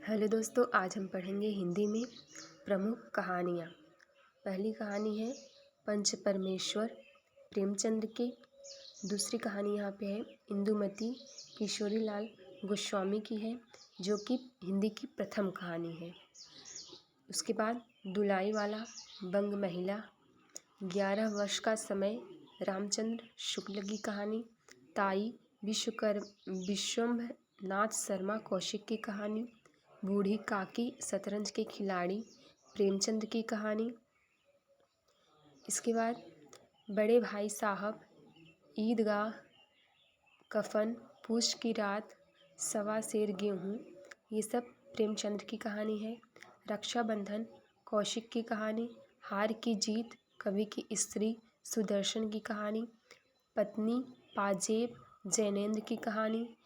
Hello दोस्तों, आज हम पढ़ेंगे हिंदी में प्रमुख कहानियाँ। पहली कहानी है पंच परमेश्वर प्रेमचंद के। दूसरी कहानी यहाँ पे है इंदुमती किशोरी लाल गोस्वामी की है, जो कि हिंदी की प्रथम कहानी है। उसके बाद दुलाई वाला बंग महिला, 11 वर्ष का समय रामचंद्र शुक्ल की कहानी। ताई विश्वम्भरनाथ शर्मा कौशिक की कहानी। बूढ़ी काकी शतरंज के खिलाड़ी प्रेमचंद की कहानी। इसके बाद बड़े भाई साहब, ईदगाह, कफन, पूछ की रात, सवा सेर गेहूँ, ये सब प्रेमचंद की कहानी है। रक्षाबंधन कौशिक की कहानी। हार की जीत कवि की स्त्री सुदर्शन की कहानी। पत्नी पाजेब जैनेन्द्र की कहानी।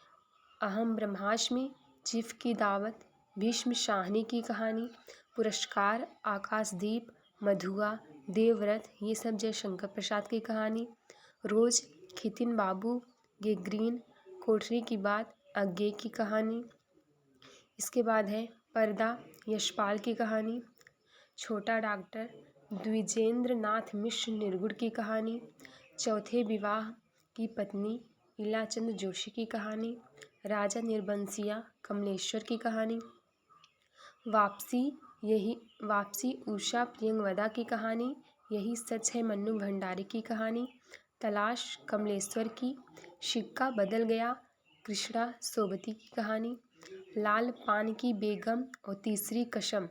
अहम ब्रह्माष्टमी चीफ की दावत भीष्म शाहनी की कहानी। पुरस्कार आकाशदीप मधुआ देवव्रत, ये सब जयशंकर प्रसाद की कहानी। रोज खितिन बाबू ग्रीन कोठरी की बात अज्ञे की कहानी। इसके बाद है पर्दा यशपाल की कहानी। छोटा डॉक्टर द्विजेंद्र नाथ मिश्र निर्गुण की कहानी। चौथे विवाह की पत्नी इलाचंद जोशी की कहानी। राजा निर्बंसिया कमलेश्वर की कहानी। वापसी उषा प्रियंवदा की कहानी। यही सच है मन्नू भंडारी की कहानी। तलाश कमलेश्वर की। सिक्का बदल गया कृष्णा सोबती की कहानी। लाल पान की बेगम और तीसरी कसम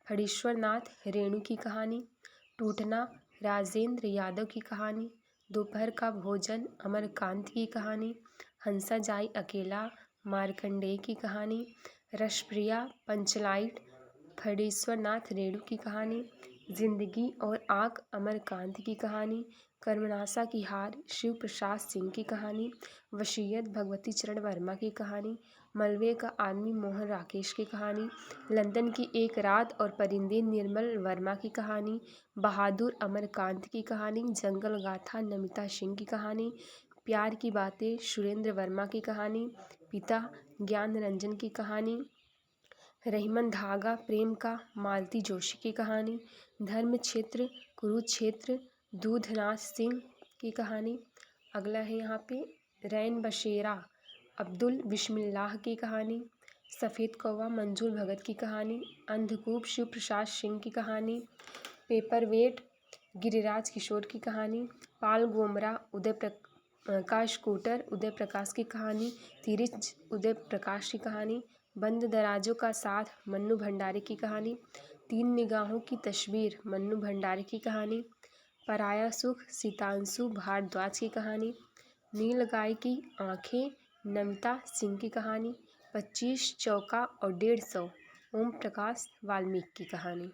फणीश्वर नाथ रेणु की कहानी। टूटना राजेंद्र यादव की कहानी। दोपहर का भोजन अमरकांत की कहानी। हंसा जाई अकेला मार्कंडेय की कहानी। रसप्रिया पंचलाइट फणीश्वर नाथ रेणु की कहानी। जिंदगी और आग अमरकांत की कहानी। कर्मनाशा की हार शिव प्रसाद सिंह की कहानी। वसीयत भगवती चरण वर्मा की कहानी। मलबे का आदमी मोहन राकेश की कहानी। लंदन की एक रात और परिंदे निर्मल वर्मा की कहानी। बहादुर अमरकांत की कहानी। जंगल गाथा नमिता सिंह की कहानी। प्यार की बातें सुरेंद्र वर्मा की कहानी। पिता ज्ञान रंजन की कहानी। रहीमन धागा प्रेम का मालती जोशी की कहानी। धर्म क्षेत्र कुरुक्षेत्र दूधनाथ सिंह की कहानी। अगला है यहाँ पे रैन बसेरा अब्दुल बिस्मिल्लाह की कहानी। सफ़ेद कौवा मंजूर भगत की कहानी। अंधकूप शिव प्रसाद सिंह की कहानी। पेपरवेट गिरिराज किशोर की कहानी। पाल गोमरा का स्कूटर उदय प्रकाश की कहानी। तिरिच उदय प्रकाश की कहानी। बंद दराजों का साथ मन्नू भंडारी की कहानी। तीन निगाहों की तस्वीर मन्नू भंडारी की कहानी। पराया सुख सीतांशु भारद्वाज की कहानी। नील गाय की आंखें नमिता सिंह की कहानी। 25 चौका और 150 ओम प्रकाश वाल्मीकि की कहानी।